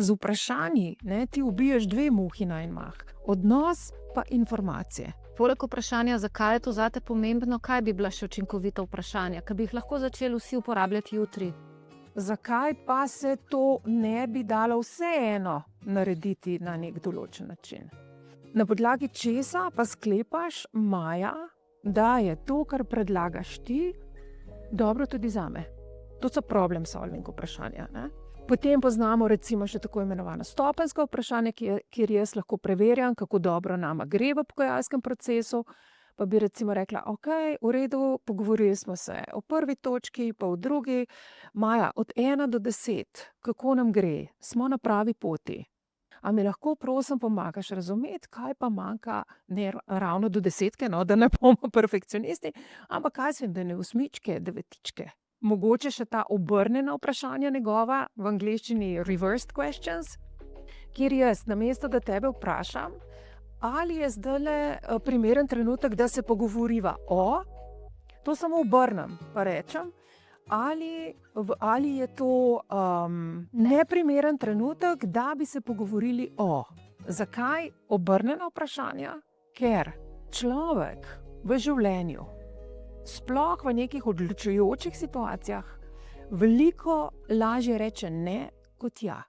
z vprašanji, ne, ti ubiješ dve muhi na en mah. Odnos pa informacije. Poleg vprašanja, zakaj je to zate pomembno, kaj bi bila še učinkovita vprašanja, ki bi jih lahko začeli vsi uporabljati jutri? Zakaj pa se to ne bi dalo vseeno narediti na nek določen način? Na podlagi česa pa sklepaš, Maja, da je to, kar predlagaš ti, dobro tudi zame. To so problem solving vprašanja. Ne? Potem poznamo recimo še tako imenovano stopenjsko vprašanje, kjer jaz lahko preverjam, kako dobro nama gre v pogajalskem procesu. Pa bi recimo rekla, ok, v redu, pogovorili smo se o prvi točki, pa v drugi. Maja, od 1 do 10, kako nam gre? Smo na pravi poti. A mi lahko, prosim, pomagaš razumeti, kaj pa manjka, ne ravno do 10, no, da ne bomo perfekcionisti, ampak kaj sem, da ne 8, 9. Mogoče še ta obrnjena vprašanja njegova, v angleščini reversed questions, kjer jaz namesto, da tebe vprašam, ali je zdajle primeren trenutek, da se pogovoriva o, to samo obrnem, pa rečem, ali je to neprimeren trenutek, da bi se pogovorili o. Zakaj obrnjena vprašanja? Ker človek v življenju, sploh v nekih odločujočih situacijah, veliko lažje reče ne kot ja.